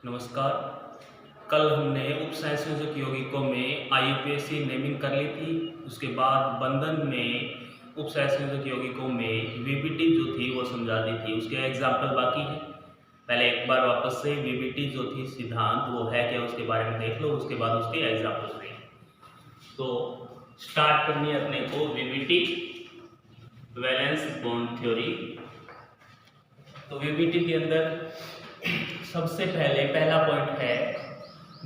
नमस्कार। कल हमने उपसंयोजक यौगिकों में आईयूपीएसी नेमिंग कर ली थी। उसके बाद बंधन में उपसंयोजक यौगिकों में वीबीटी जो थी वो समझा दी थी। उसके एग्जाम्पल बाकी है। पहले एक बार वापस से वीबीटी जो थी सिद्धांत वो है क्या उसके बारे में देख लो, उसके बाद उसके एग्जाम्पल दें। तो स्टार्ट करनी है अपने को वीबीटी वैलेंस बॉन्ड थ्योरी। तो वीबीटी के अंदर सबसे पहले पहला पॉइंट है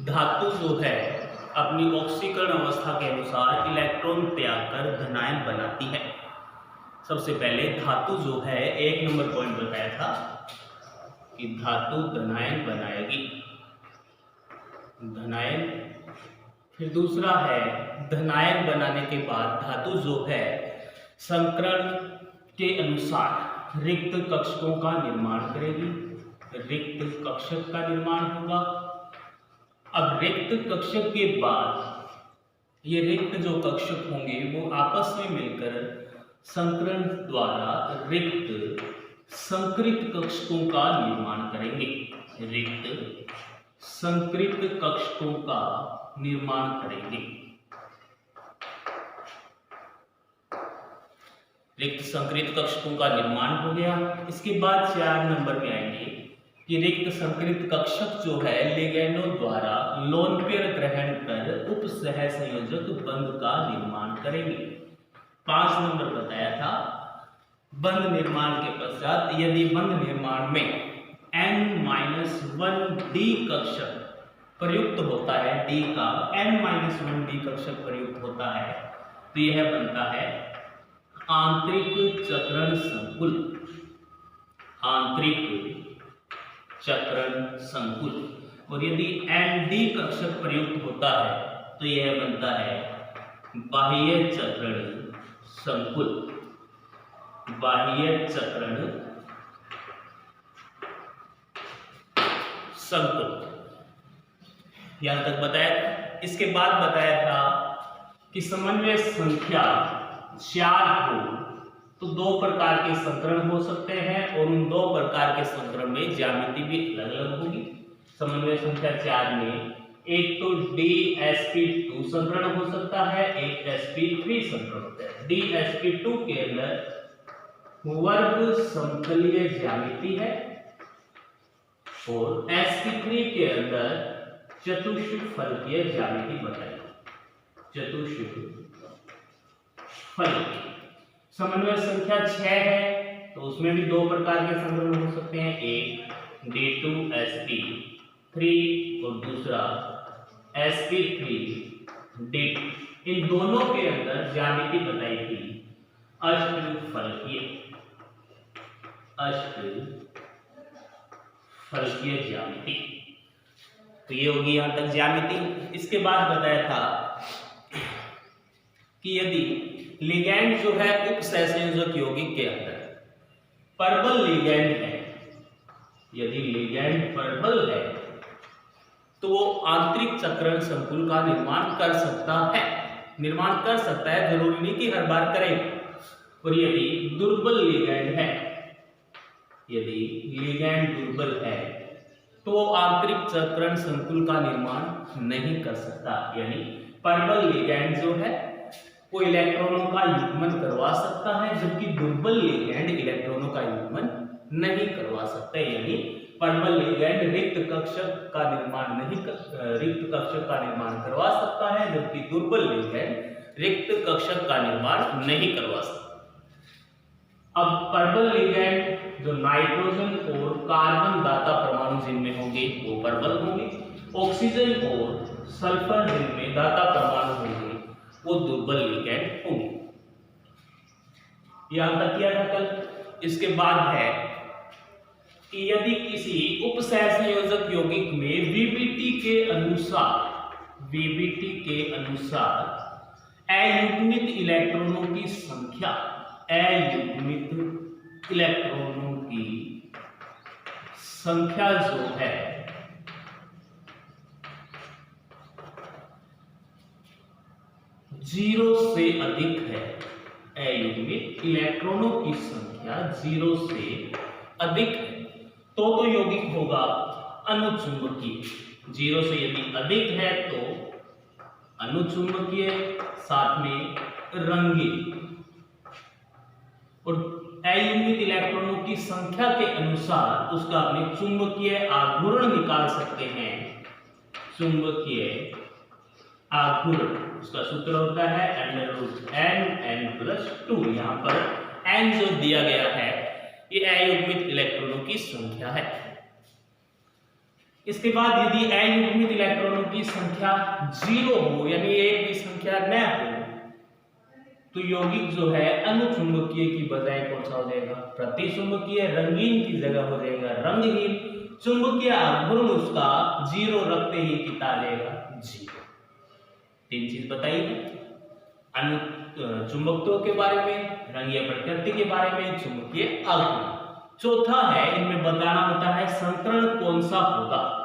धातु जो है अपनी ऑक्सीकरण अवस्था के अनुसार इलेक्ट्रॉन त्याग कर धनायन बनाती है। सबसे पहले धातु जो है एक नंबर पॉइंट बताया था कि धातु धनायन बनाएगी, धनायन। फिर दूसरा है धनायन बनाने के बाद धातु जो है संकरण के अनुसार रिक्त कक्षकों का निर्माण करेगी, रिक्त कक्षक का निर्माण होगा। अब रिक्त कक्षक के बाद ये रिक्त जो कक्षक होंगे वो आपस में मिलकर संकरण द्वारा रिक्त संकृत कक्षकों का निर्माण करेंगे, रिक्त संकृत कक्षकों का निर्माण करेंगे। रिक्त संकृत कक्षकों का निर्माण हो गया। इसके बाद 4 नंबर में आएंगे कि रिक्त संकृत कक्षक जो है लिगैंडों द्वारा लोन पेयर ग्रहण कर उपसहसंयोजक बंध का निर्माण करेंगे। 5 नंबर बताया था बंध निर्माण के पश्चात यदि बंध निर्माण में n-1d कक्षक प्रयुक्त होता है, d का n-1d कक्षक प्रयुक्त होता है तो यह बनता है आंतरिक चक्रण संकुल, आंतरिक चक्रण संकुल। और यदि Nd कक्षक प्रयुक्त होता है तो यह बनता है बाह्य चक्रण संकुल, बाह्य चक्रण संकुल। यहां तक बताया था। इसके बाद बताया था कि समन्वय संख्या 4 हो तो 2 प्रकार के संकरण हो सकते हैं और उन 2 प्रकार के संकरण में ज्यामिति भी अलग अलग होगी। समन्वय संख्या 4 में एक तो DsP2 संकरण हो सकता है, एक sp3 संकरण होता है। DsP2 के अंदर वर्ग समतलीय ज्यामिति है और sp3 के अंदर चतुष्फलकीय ज्यामिति बताई, चतुष्फलकीय। समन्वय संख्या 6 है तो उसमें भी 2 प्रकार के संकरण हो सकते हैं, एक D2sp3 और दूसरा sp3d। इन दोनों के अंदर ज्यामिति बताई थी अष्टफलकीय, अष्टफलकीय ज्यामिति। तो ये होगी यहां तक ज्यामिति। इसके बाद बताया था कि यदि लिगैंड जो है उपसहसंयोजक यौगिक के अंदर परबल लिगैंड है, यदि लिगैंड परबल है तो वो आंतरिक चक्रण संकुल का निर्माण कर सकता है, निर्माण कर सकता है, जरूरी नहीं कि हर बार करेगा। और यदि दुर्बल लिगैंड है, यदि लिगैंड दुर्बल है तो वो आंतरिक चक्रण संकुल का निर्माण नहीं कर सकता। यानी परबल लिगैंड जो है वो इलेक्ट्रॉनों का युग्मन करवा सकता है, जबकि दुर्बल लिगैंड इलेक्ट्रॉनों का युग्मन नहीं करवा सकता। यानी परबल लिगैंड रिक्त कक्षक का निर्माण करवा सकता है, जबकि दुर्बल लिगैंड रिक्त कक्षक का निर्माण नहीं करवा सकता। अब परबल लिगैंड जो नाइट्रोजन और कार्बन दाता परमाणु जिनमें होंगे वो परबल होंगे, ऑक्सीजन और सल्फर जिनमें दाता परमाणु होंगे वो दुर्बल लिगैंड होंगे। यहां तक किया था कल। इसके बाद है कि यदि किसी उपसहसंयोजक यौगिक में वीबीटी के अनुसार अयुग्मित इलेक्ट्रॉनों की संख्या, अयुग्मित इलेक्ट्रॉनों की संख्या जो है जीरो से अधिक है, अयुग्मित इलेक्ट्रॉनों की संख्या 0 से अधिक है तो यौगिक होगा अनुचुंबकीय। 0 से यदि अधिक है तो अनुचुंबकीय, साथ में रंगीन। और अयुग्मित इलेक्ट्रॉनों की संख्या के अनुसार उसका अपने चुंबकीय आघूर्ण निकाल सकते हैं। चुंबकीय आघूर्ण, उसका सूत्र होता है n+2। यहाँ पर n जो दिया गया है ये अयुग्मित इलेक्ट्रॉनों की संख्या है। इसके बाद यदि अयुग्मित इलेक्ट्रॉनों की संख्या 0 हो, यानी एक भी संख्या न हो, तो यौगिक जो है अनुचुंबकीय की बजाय कौन सा हो जाएगा? प्रतिचुंबकीय। रंगीन की जगह हो जाएगा रंगहीन। चुंबकीय आघूर्ण उसका 0 रखते ही कितना आ जाएगा? 0। 3 चीज बताइए, चुंबकत्व के बारे में, रंगीय प्रकृति के बारे में, चुंबकीय आघूर्ण। चौथा है, इनमें बताना होता है संकरण कौन सा होगा।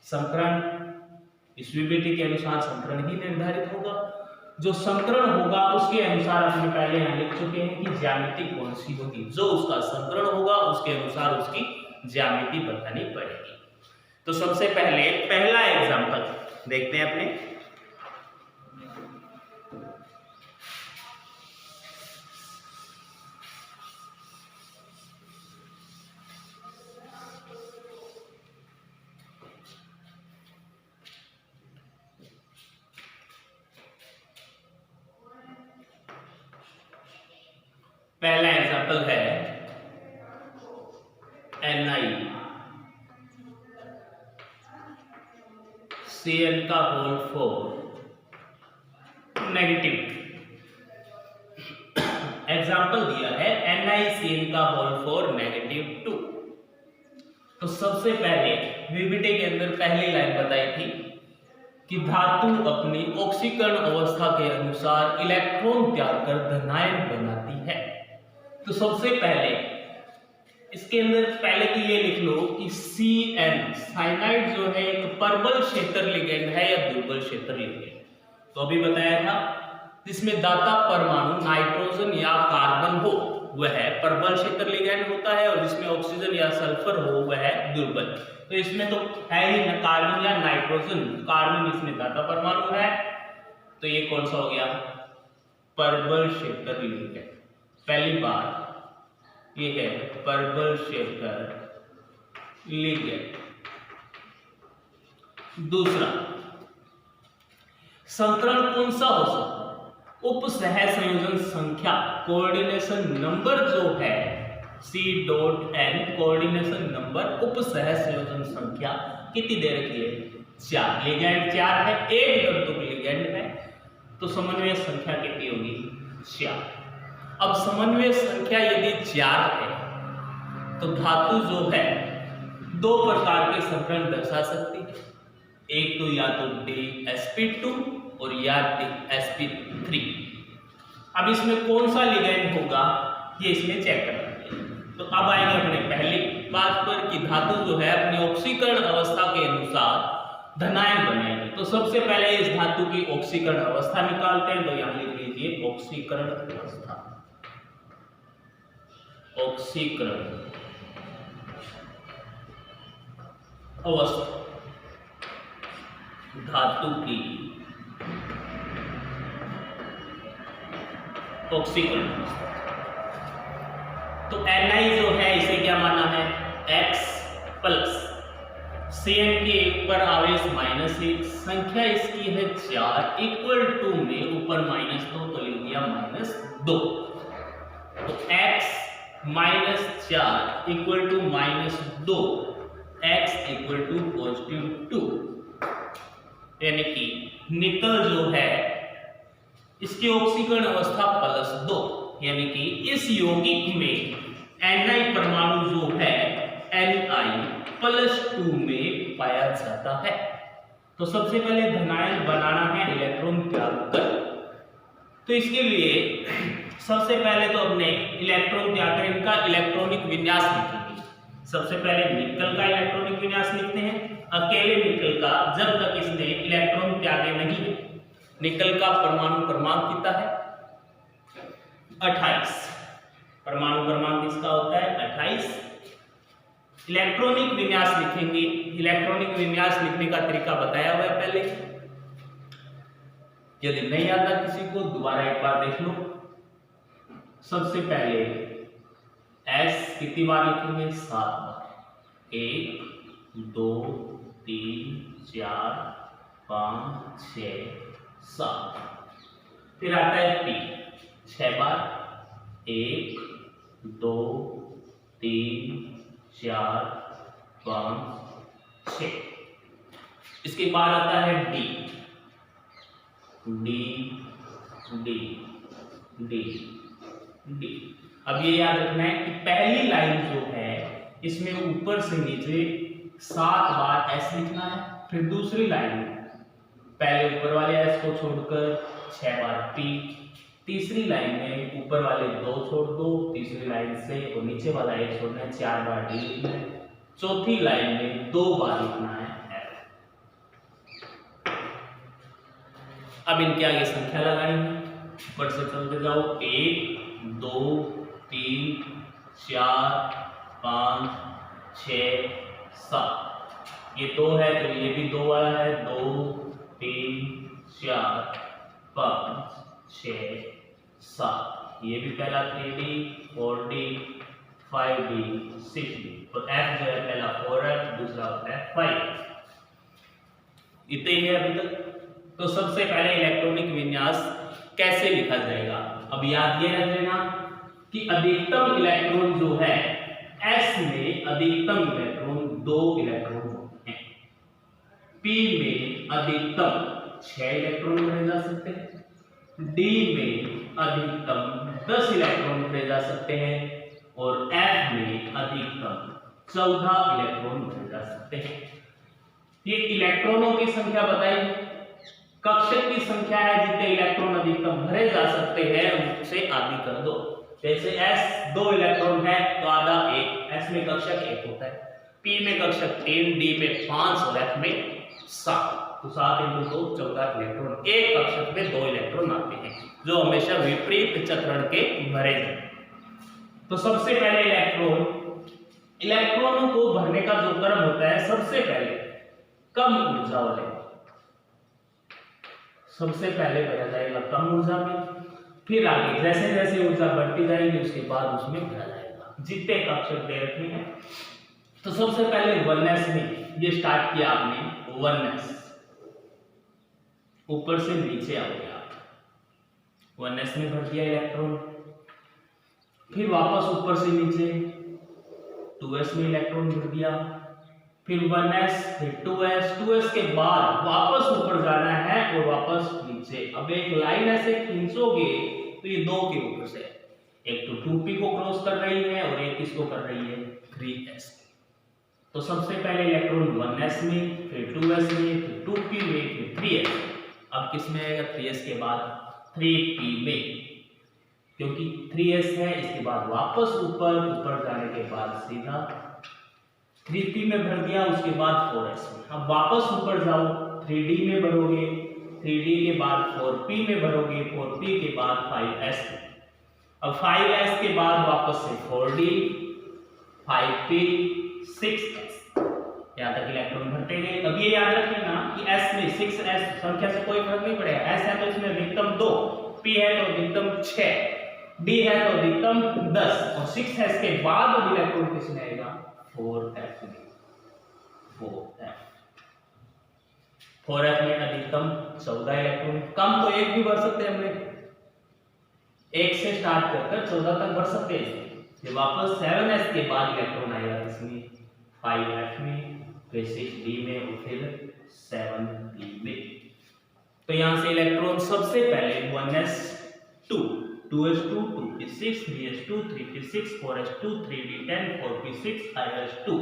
संकरण इस विभेदी के अनुसार संकरण ही निर्धारित होगा। जो संकरण होगा उसके अनुसार हमने पहले यहां लिख चुके हैं कि ज्यामिति कौन सी होगी। जो उसका संकरण होगा उसके अनुसार उसकी ज्यामिति बतानी पड़ेगी। तो सबसे पहले पहला एग्जांपल देखते हैं अपने। पहला एग्जांपल है NiCN4 नेगेटिव। एग्जांपल दिया है NiCN4 -2। तो सबसे पहले विभिटे के अंदर पहली लाइन बताई थी कि धातु अपनी ऑक्सीकरण अवस्था के अनुसार इलेक्ट्रॉन त्याग कर धनायन बनाती है। तो सबसे पहले इसके अंदर पहले तो ये लिख लो कि Cn साइनाइड जो है एक प्रबल क्षेत्र लिगेंड है या दुर्बल क्षेत्र लिगेंड। तो अभी बताया था जिसमें दाता परमाणु नाइट्रोजन या कार्बन हो वह प्रबल क्षेत्र लिगेंड होता है, और जिसमें ऑक्सीजन या सल्फर हो वह दुर्बल। तो इसमें तो है ही ना कार्बन या नाइट्रोजन, कार्बन इसमें दाता परमाणु है, तो ये कौन सा हो गया? प्रबल क्षेत्र लिगेंड। पहली बात ये है प्रबल क्षेत्र लिगेंड। दूसरा, संकरण कौन सा हो सकता है? उप सहसंयोजन संख्या, कोऑर्डिनेशन नंबर जो है C.N, कोऑर्डिनेशन नंबर उप सहसंयोजन संख्या कितनी दे रखी है? 4। लिगेंड 4 है, एक तंतुक लिगेंड है, तो समन्वय संख्या कितनी होगी? 4। अब समन्वय संख्या यदि 4 है तो धातु जो है 2 प्रकार के संकरण दर्शा सकती है। एक तो या तो DsP2 और या DsP3। अब इसमें कौन सा लिगेंड होगा ये इसमें चेक करना है। तो अब आएंगे अपने पहली बात पर कि धातु जो है अपनी ऑक्सीकरण अवस्था के अनुसार धनायन बनाएगी। तो सबसे पहले इस धातु की ऑक्सीकरण अवस्था निकालते हैं। तो यहां लिख लीजिए ऑक्सीकरण अवस्था। ऑक्सीकरण अवस्था धातु की ऑक्सीकरण अवस्था। तो Ni जो है इसे क्या माना है? X प्लस Cn के ऊपर आवेश -1, संख्या इसकी है 4, इक्वल टू में ऊपर -2 तो लिख दिया -2। तो X -4 equal to -2, X equal to +2, यानी कि निकल जो है इसकी ऑक्सीकरण अवस्था +2, यानी कि इस यौगिक में Ni परमाणु जो है Ni+2 में पाया जाता है। तो सबसे पहले धनायन बनाना है इलेक्ट्रॉन त्याग कर। तो इसके लिए सबसे पहले तो अपने इलेक्ट्रॉन त्याग कर इनका इलेक्ट्रॉनिक विन्यास लिखेंगे। सबसे पहले निकल का इलेक्ट्रॉनिक विन्यास लिखते हैं। अकेले निकल का जब तक इसने इलेक्ट्रॉन त्यागे नहीं, निकल का परमाणु क्रमांक कितना है? 28। परमाणु क्रमांक इसका होता है 28। इलेक्ट्रॉनिक विन्यास लिखेंगे। इलेक्ट्रॉनिक विन्यास लिखने का तरीका बताया हुआ है पहले, यदि नहीं आता किसी को दोबारा एक बार देख लो। सबसे पहले एस कितनी बार लिखेंगे? 7 बार। 1 2 3 4 5 6 7। फिर आता है पी 6 बार। 1 2 3 4 5 6। इसके बाद आता है D D D D D. अब ये याद रखना है कि पहली लाइन जो है इसमें ऊपर से नीचे 7 बार एस लिखना है। फिर दूसरी लाइन में पहले ऊपर वाले एस को छोड़कर 6 बार पी। तीसरी लाइन में ऊपर वाले 2 छोड़ दो, तीसरी लाइन से और नीचे वाला 1 छोड़ना है, 4 बार डी लिखना है। चौथी लाइन में 2 बार लिखना है एफ। अब इनके आगे संख्या लगानी है, ऊपर से चलते जाओ। 1 2 3 4 5 6 7। ये 2 है तो ये भी 2 वाला है। 2 3 4 5 6 7। ये भी पहला 3D 4D 5D 6D। और F जो है पहला 4F दूसरा F5। इतने ही है अभी तक। तो सबसे पहले इलेक्ट्रॉनिक विन्यास कैसे लिखा जाएगा? अब याद ये रख लेना कि अधिकतम इलेक्ट्रॉन जो है S में अधिकतम इलेक्ट्रॉन 2 इलेक्ट्रॉन होते हैं। P में अधिकतम 6 इलेक्ट्रॉन भरे जा सकते हैं। D में अधिकतम 10 इलेक्ट्रॉन भरे जा सकते हैं और F में अधिकतम 14 इलेक्ट्रॉन भरे जा सकते हैं। ये इलेक्ट्रॉनों की संख्या बताई। कक्षक की संख्या है जितने इलेक्ट्रॉन अधिकतम भरे जा सकते हैं उनसे आधी कर दो। जैसे S 2 इलेक्ट्रॉन है तो आधा 1। S में कक्षक 1 होता है। P में कक्षक 3, D में 5 और F में 7। तो 7 × 2 14 इलेक्ट्रॉन। एक कक्षक में 2 इलेक्ट्रॉन आते हैं जो हमेशा विपरीत चक्रण के भरे हैं। तो सबसे पहले इलेक्ट्रॉनों को भरने का जो क्रम होता है, सबसे पहले कम ऊर्जा वाले सबसे पहले भरा जाएगा कम ऊर्जा में। फिर आगे जैसे जैसे ऊर्जा बढ़ती जाएगी उसके बाद उसमें भरा जाएगा जितने कक्षक दे रखे हैं। तो सबसे पहले 1s में ये स्टार्ट किया आपने 1s, ऊपर से नीचे आ गया। 1s में भर दिया इलेक्ट्रॉन। फिर वापस ऊपर से नीचे 2s में इलेक्ट्रॉन भर दिया। फिर 1s फिर 2s के बाद वापस ऊपर जाना है और वापस नीचे। अब एक लाइन ऐसे खींचोगे तो ये 2 के ऊपर से एक तो 2p को क्रॉस कर रही है और एक किसको कर रही है? 3s। तो सबसे पहले इलेक्ट्रॉन 1s में, फिर 2s में, फिर 2p में, फिर 3s। अब किस में आएगा? 3s के बाद 3p में, क्योंकि 3s है। इसके बाद वापस ऊपर जाने के बाद सीधा 3p में भर दिया। उसके बाद 4s में। अब वापस ऊपर जाओ 3d में भरोगे, 3d के बाद 4p में भरोगे, 4p के बाद 5s में। अब 5s के बाद वापस से 4d 5p 6s। यहाँ तक इलेक्ट्रॉन भरते गए। अब ये याद रख लेना कि s में 6s संख्या से कोई फर्क नहीं पड़ेगा। s है तो इसमें अधिकतम 2, p है तो अधिकतम 6, d है तो अधिकतम 10 और 6s के बाद इलेक्ट्रॉन किसमें आएगा? 4f में। 4f में अधिकतम 14 इलेक्ट्रॉन। कम तो एक भी भर सकते हैं, हमने 1 से स्टार्ट कर 14 तक भर सकते हैं। फिर वापस 7s के बाद इलेक्ट्रॉन आएगा इसमें 5f में, फिर 6d में और फिर 7d में। तो यहां से इलेक्ट्रॉन सबसे पहले 1s 2, 2s2 2, फिर 6, 3s2 3, फिर 6, 4s2 3d 10, 4p6, 5s2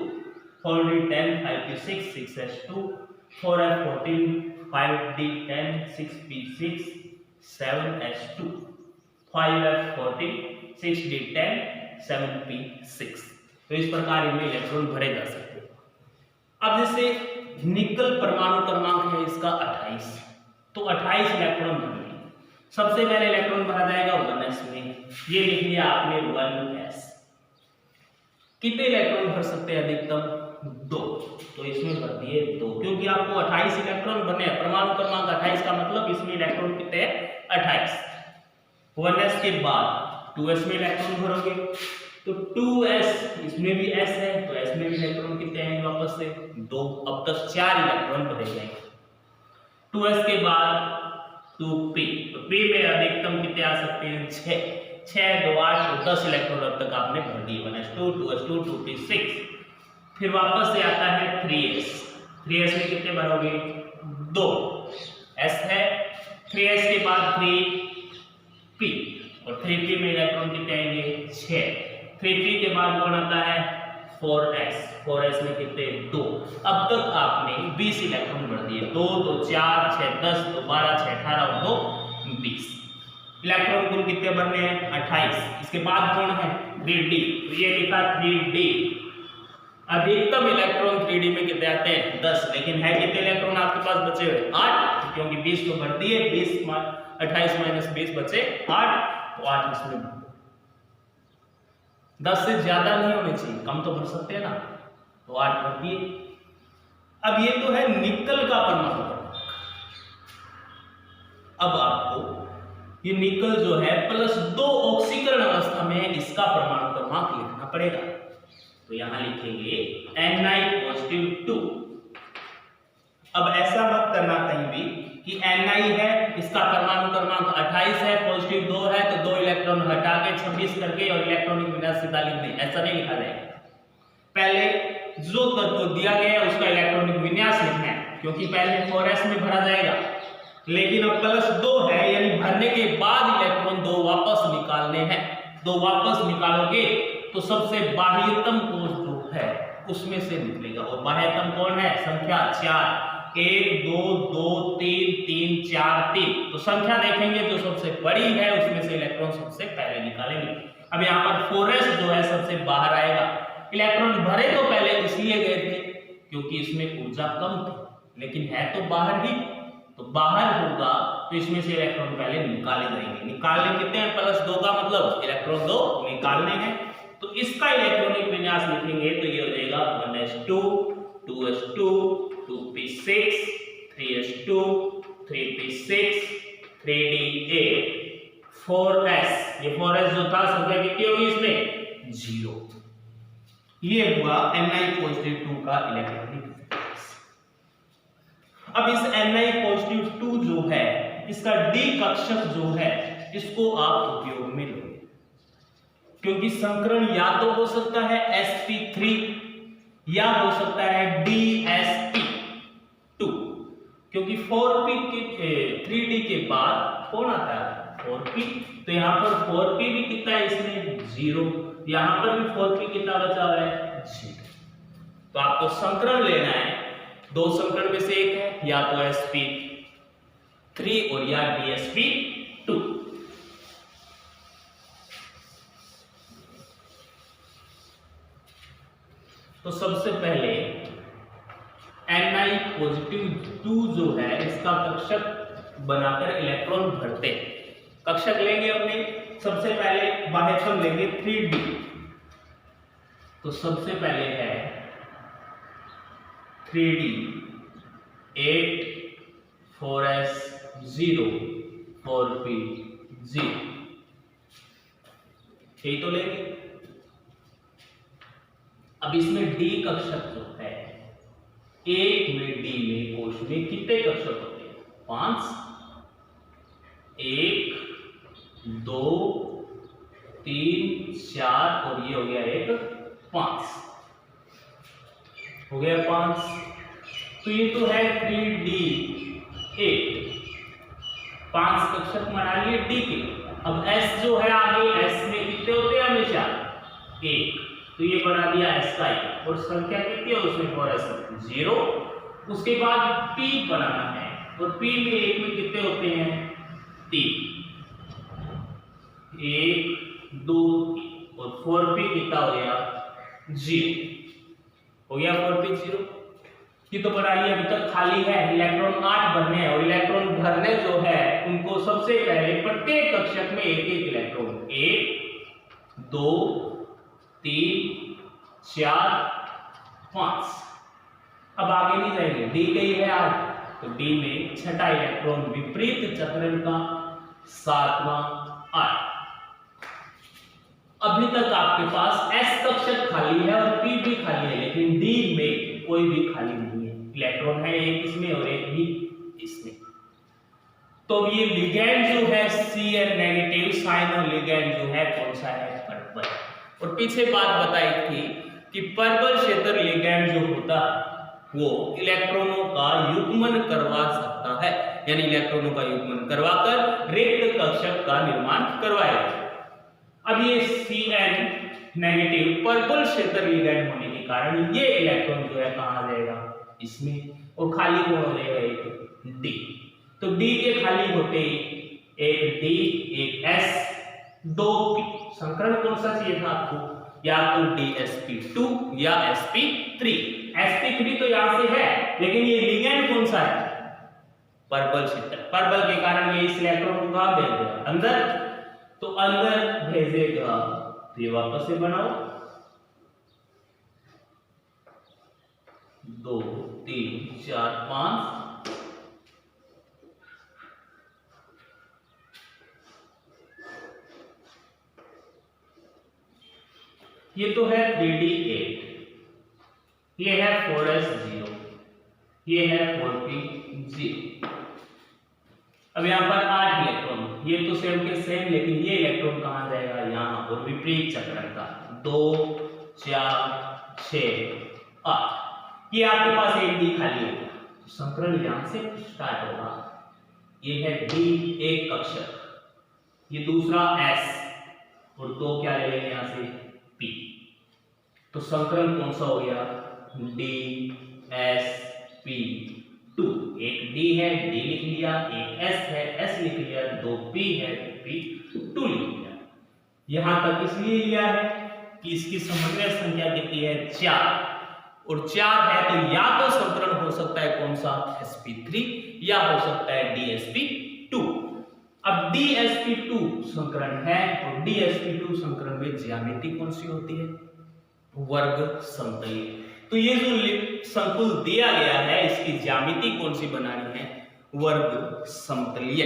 4d 10, 5p6, 6s2 4f 14, 5d 10, 6p6, 7s2 5f 14, 6d 10, 7p6। तो इस प्रकार इनमें इलेक्ट्रॉन भरे जा सकते हैं। अब जैसे निकल परमाणु क्रमांक है इसका 28, तो 28 इलेक्ट्रॉन भरेंगे। सबसे पहले इलेक्ट्रॉन भरा जाएगा 1s में। ये लिख लिया आपने 1s। कितने इलेक्ट्रॉन भर सकते हैं अधिकतम? 2। तो इसमें भर दिए 2, क्योंकि आपको 28 इलेक्ट्रॉन बने हैं। परमाणु क्रमांक 28 का मतलब इसमें इलेक्ट्रॉन कितने हैं? 28। 1s के बाद 2s में इलेक्ट्रॉन भरोगे तो 2s, इसमें भी s है तो s में भी इलेक्ट्रॉन कितने आएंगे? वापस से 2। अब तक 4 इलेक्ट्रॉन भरे जाएंगे। 2s के बाद 2p, तो p में अधिकतम कितने आ सकते हैं? 6। 6 2 8 तो 10 इलेक्ट्रॉन अब तक आपने भर दिए। 1s2 2s2 2p 6। फिर वापस से आता है 3s। 3s में कितने भरोगे? 2। s है 3s के बाद 3p और 3p में इलेक्ट्रॉन कितने आएंगे? 6। 3p के बाद कौन आता है? 4s। 4s में कितने? 2। अब तक आपने 20 इलेक्ट्रॉन भर दिए। 2 तो 4 6 10 तो 12 6 18 और 2 20। इलेक्ट्रॉन कुल कितने बनने हैं? 28। इसके बाद कौन है? 3d। तो ये लिखा 3d। अधिकतम इलेक्ट्रॉन 3d में कितने आते हैं? 10। लेकिन है कितने इलेक्ट्रॉन आपके पास बचे हुए? 8, क्योंकि 20 तो भर दिए। 28 माइनस 20 बचे 8, तो 8 इसमें भर दो। 10 से ज्यादा नहीं होने चाहिए, कम तो भर सकते हैं ना, तो 8 भर दिए। अब ये तो है निकल का परमाणु क्रमांक। अब आपको ये निकल जो है +2 ऑक्सीकरण अवस्था में है, इसका परमाणु क्रमांक लिखना पड़ेगा। तो यहां लिखेंगे Ni+2। अब ऐसा मत करना कहीं भी कि Ni है, इसका परमाणु क्रमांक 28 है, +2 है, तो 2 इलेक्ट्रॉन हटा के 26 करके और इलेक्ट्रॉनिक विन्यास सीधा लिख दें। ऐसा नहीं लिखा जाएगा। पहले जो तत्व दिया गया है उसका इलेक्ट्रॉनिक विन्यास लिखना है, क्योंकि पहले 4s में भरा जाएगा। लेकिन अब +2 है, यानी भरने के बाद इलेक्ट्रॉन 2 वापस निकालने हैं। 2 वापस निकालोगे तो सबसे बाह्यतम कोष जो है उसमें से निकलेगा। और बाह्यतम कौन है? संख्या 4। 1 2 2 3 3 4 3। तो संख्या देखेंगे जो सबसे बड़ी है उसमें से इलेक्ट्रॉन सबसे पहले निकालेंगे। अब यहाँ पर 4s जो है सबसे बाहर आएगा। इलेक्ट्रॉन भरे तो पहले इसलिए गए थे क्योंकि इसमें ऊर्जा कम थी, लेकिन है तो बाहर ही, तो बाहर होगा तो इसमें से इलेक्ट्रॉन पहले निकाले जाएंगे। निकालने कितने हैं? +2 का मतलब इलेक्ट्रॉन 2 निकालने हैं। तो इसका इलेक्ट्रॉनिक विन्यास लिखेंगे तो ये हो जाएगा 1s2 2s2 2p6 3s2 3p6 3d8 4s। ये 4s जो था संख्या कितनी होगी इसमें? 0। ये हुआ Ni+2 का इलेक्ट्रॉनिक विन्यास। अब इस Ni+2 जो है इसका d कक्षक जो है इसको आप उपयोग में लो, क्योंकि संकरण या तो हो सकता है sp3 या हो सकता है dsp2, क्योंकि 4p के 3d के बाद कौन आता है? 4p। तो यहां पर 4p भी कितना है इसमें? 0। यहां पर भी 4p कितना बचा हुआ है? 0। तो आपको संकरण लेना है, 2 संकरण में से एक है, या तो sp3 और या dsp2। तो सबसे पहले Ni+2 जो है इसका कक्षक बनाकर इलेक्ट्रॉन भरते हैं। कक्षक लेंगे अपने, सबसे पहले बाह्यतम लेंगे 3d। तो सबसे पहले है 3d 8 4s 0 4p 0, यही तो लेंगे। अब इसमें d कक्षक जो है, एक में d में कोश में कितने कक्षक होते हैं? 5। 1 2 3 4 और ये हो गया एक 5, हो गया 5। तो ये तो है 3d8, 5 कक्षक बना लिए d के। अब s जो है आगे, s में कितने होते हैं? हमेशा 1, तो ये बना दिया s का 1 और संख्या कितनी है उसमें? 4s 0। उसके बाद p बनाना है और p में 1 में कितने होते हैं? 3। 1 2 3 और 4p कितना हो गया? 0 हो गया। 4p 0। ये तो बना लिया। अभी तक खाली है, इलेक्ट्रॉन 8 भरने हैं और इलेक्ट्रॉन भरने जो है उनको सबसे पहले प्रत्येक कक्षक में एक एक इलेक्ट्रॉन, 1 2 3 4 5। अब आगे नहीं जाएंगे, डी गई है 8, तो डी में छठा इलेक्ट्रॉन विपरीत चक्रण का 7वां 8। अभी तक आपके पास s कक्षक खाली है और p भी खाली है, लेकिन d में कोई भी खाली नहीं है। इलेक्ट्रॉन है एक इसमें और एक भी इसमें। तो ये लिगैंड जो है Cn नेगेटिव साइन और लिगैंड जो है कौन सा है, पर्पल। और पीछे बात बताई थी कि पर्पल क्षेत्र लिगैंड जो होता है वो इलेक्ट्रॉनों का युग्मन करवा सकता है, यानी इलेक्ट्रॉनों का युग्मन करवाकर रिक्त कक्षक का निर्माण करवाएगा। अब ये Cn नेगेटिव पर्पल क्षेत्र लिगैंड होने के कारण ये इलेक्ट्रॉन जो है कहां आ जाएगा, इसमें, और खाली कौन हो जाएगा, एक D। तो D के खाली होते एक D एक S 2 P। संकरण कौन सा चाहिए था आपको, या तो DsP2 या sp3। sp3 तो यहां से है, लेकिन ये लिगैंड कौन सा है, पर्पल क्षेत्र। पर्पल के कारण ये इस इलेक्ट्रॉन को कहां भेज देगा, अंदर। तो अंदर भेजेगा, तो ये वापस से बनाओ 2 3 4 5। ये तो है 3d8, ये है 4s0, ये है 4p0। अब यहाँ पर 8 इलेक्ट्रॉन, ये तो सेम के सेम, लेकिन ये इलेक्ट्रॉन कहां जाएगा, यहाँ और विपरीत चक्रण का 2 4 6 8। ये आपके पास एक डी खाली होगा, तो संकरण यहां से स्टार्ट होगा। ये है डी एक कक्षक, ये दूसरा एस, और 2 क्या ले लेंगे यहां से, पी। तो संकरण कौन सा हो गया, डी एस पी 2। एक D है, D लिख लिया, एक S है, S लिख लिया, 2 P है, P2 लिख लिया। यहां तक इसलिए लिया है कि इसकी समन्वय संख्या कितनी है, 4, और 4 है तो या तो संकरण हो सकता है कौन सा, sp3, या हो सकता है dsp2। अब dsp2 संकरण है, और dsp2 संकरण में ज्यामिति कौन सी होती है, वर्ग समतलीय। तो ये जो संकुल दिया गया है इसकी ज्यामिति कौन सी बनानी है, वर्ग समतलीय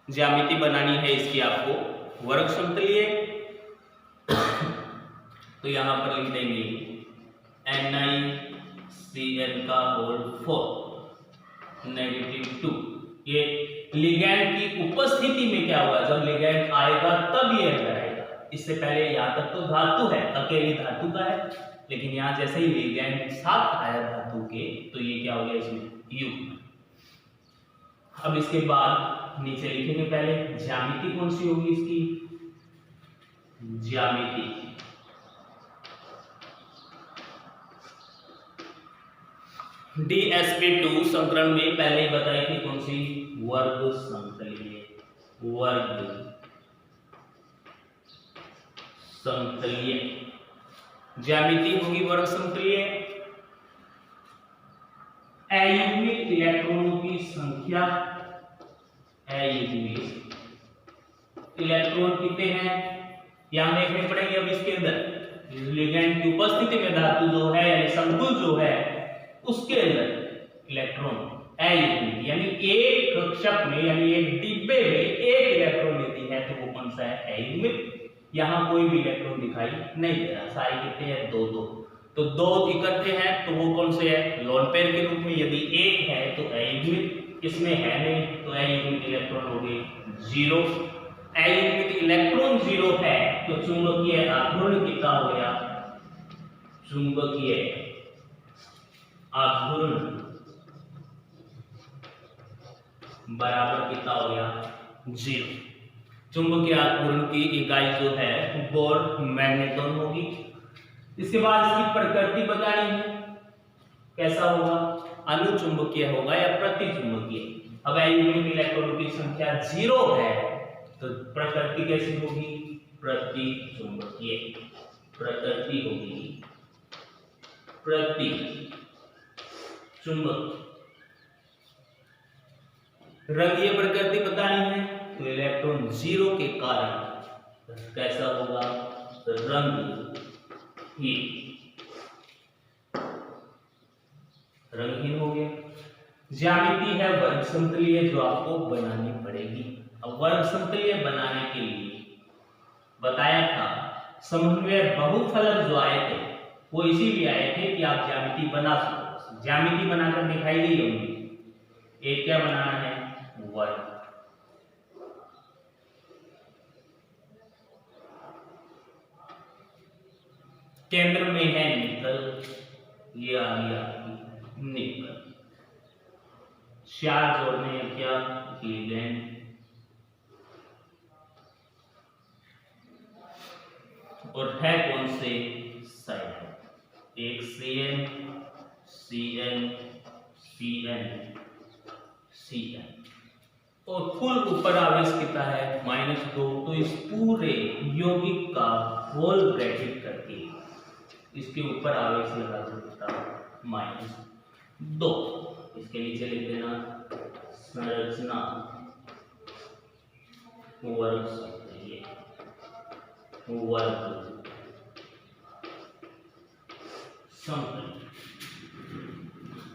ज्यामिति बनानी है इसकी आपको, वर्ग समतलीय। तो यहां पर लिख देंगे NiCl का होल 4 नेगेटिव 2। ये लिगैंड की उपस्थिति में क्या हुआ, जब लिगैंड आएगा तब ये अंदर आएगा। इससे पहले यहां तक तो धातु है, अकेली धातु का है, लेकिन यहां जैसे ही लिगैंड साथ आया धातु के, तो ये क्या हो गया, इसमें युग्म। अब इसके बाद नीचे लिखेंगे, पहले ज्यामिति कौन सी होगी इसकी, ज्यामिति DsP2 संकरण में पहले ही बताई थी कौन सी, वर्ग समतलीय, वर्ग समतलीय ज्यामिति होगी वर्ग समतलीय। अयुग्मित इलेक्ट्रॉनों की संख्या, अयुग्मित इलेक्ट्रॉन कितने हैं, यहां देखने पड़ेंगे। अब इसके अंदर लिगैंड की उपस्थिति में धातु जो है, यानी संकुल जो है, उसके अंदर इलेक्ट्रॉन अयुग्मित, यानी एक कक्षक में, यानी एक डिब्बे में एक इलेक्ट्रॉन लेती है, तो वो कौन सा है, अयुग्मित। यहां कोई भी इलेक्ट्रॉन दिखाई नहीं दे रहा, सारे कितने हैं, 2 2। तो 2 इकट्ठे हैं, तो वो कौन से है, लोन पेयर के रूप में। यदि एक है तो अयुग्मित, इसमें है नहीं तो अयुग्मित इलेक्ट्रॉन हो गए 0। अयुग्मित इलेक्ट्रॉन 0 है तो चुंबकीय आघूर्ण कितना हो गया, चुंबकीय आघूर्ण बराबर कितना हो गया, 0। चुंबकीय आघूर्ण की इकाई जो है बोर मैग्नेटॉन होगी। इसके बाद इसकी प्रकृति बतानी है, कैसा होगा, अनुचुंबकीय होगा या प्रतिचुंबकीय। अब अयुग्मित इलेक्ट्रॉनों की संख्या 0 है तो प्रकृति कैसी होगी, प्रतिचुंबकीय प्रकृति होगी, प्रति चुंबक। रंगीय प्रकृति बतानी है तो इलेक्ट्रॉन 0 के कारण कैसा होगा? रंगहीन हो गया। ज्यामिति है वर्ग समतलीय जो आपको बनानी पड़ेगी। अब वर्ग समतलीय बनाने के लिए बताया था समन्वय बहुफलक जो आए थे वो इसीलिए आए थे कि आप ज्यामिति बना सको। ज्यामिति बनाकर दिखाई गई होगी। एक क्या बनाना है? वर्ग। केंद्र में है निकल, ये आ गया निकल। चार जोड़ने हैं क्या? लिगेंड। और है कौन से? साइड। एक CN CN CN CN और कुल ऊपर आवेश कितना है? -2। तो इस पूरे यौगिक का होल ब्रैकेट करके इसके ऊपर आवेश लगा सकता -2। इसके नीचे लिख देना संरचना वर्ग समतलीय। वर्ग समतलीय।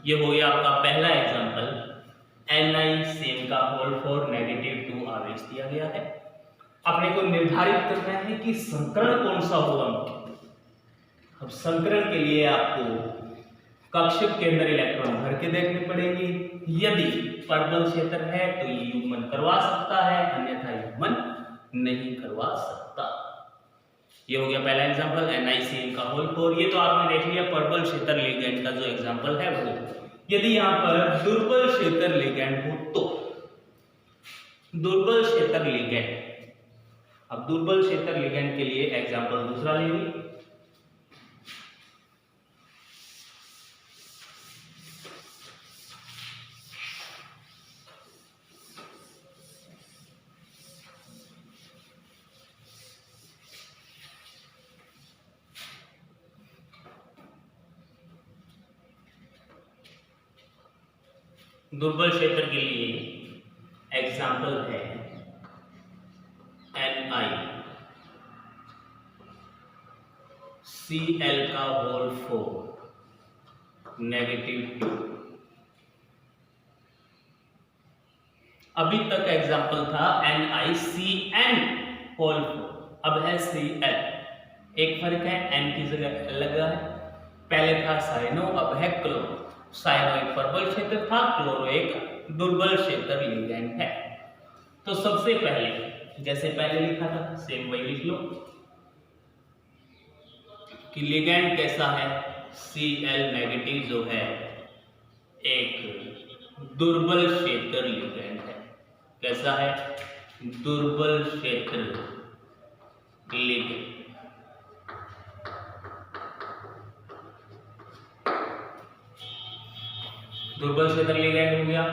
ये हो गया आपका पहला एग्जांपल। NiCN का होल 4 -2 आवेश दिया गया है। अपने को निर्धारित करना है कि संकरण कौन सा होगा। अब संकरण के लिए आपको कक्षक के अंदर इलेक्ट्रॉन भर के देखने पड़ेंगे। यदि परबल क्षेत्र है तो ये युग्मन करवा सकता है, अन्यथा युग्मन नहीं करवा सकता। ये हो गया पहला एग्जांपल NiCN का होल 4। ये तो आपने देख लिया परबल क्षेत्र लिगैंड का जो एग्जांपल है वो। यदि यहाँ पर दुर्बल क्षेत्र लिगैंड हो तो दुर्बल क्षेत्र लिगैंड। अब दुर्बल क्षेत्र लिगैंड के लिए एग्जांपल दूसरा लेंगे। दुर्बल क्षेत्र के लिए एग्जाम्पल है NiCl का होल 4 -2। अभी तक एग्जाम्पल था NiCN होल 4। अब है Cl। एक फर्क है, N की जगह अलग है। पहले था साइनो, अब है क्लोरो। साइनो एक परबल क्षेत्र था, क्लोरो एक दुर्बल क्षेत्र लिगैंड है। तो सबसे पहले जैसे पहले लिखा था सेम वही लिख लो कि लिगैंड कैसा है? Cl- जो है एक दुर्बल क्षेत्र लिगैंड है। कैसा है? दुर्बल क्षेत्र लिगैंड। दुर्बल क्षेत्र लिगैंड हो गया।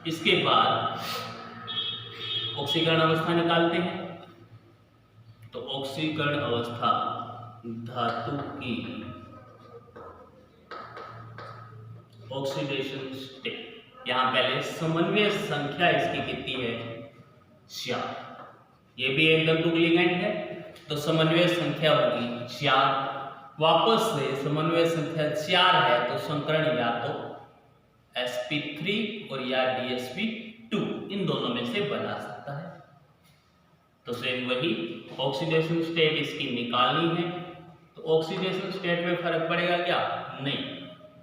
इसके बाद ऑक्सीकरण अवस्था निकालते हैं। तो ऑक्सीकरण अवस्था धातु की ऑक्सीडेशन स्टेट। यहां पहले समन्वय संख्या इसकी कितनी है? 4। ये भी एक धातु लिगैंड है तो समन्वय संख्या होगी 4। वापस से समन्वय संख्या 4 है तो संकरण या तो sp3 और या dsp2 इन दोनों में से बना सकता है। तो सेम वही ऑक्सीडेशन स्टेट इसकी निकालनी है। तो ऑक्सीडेशन स्टेट में फर्क पड़ेगा क्या? नहीं,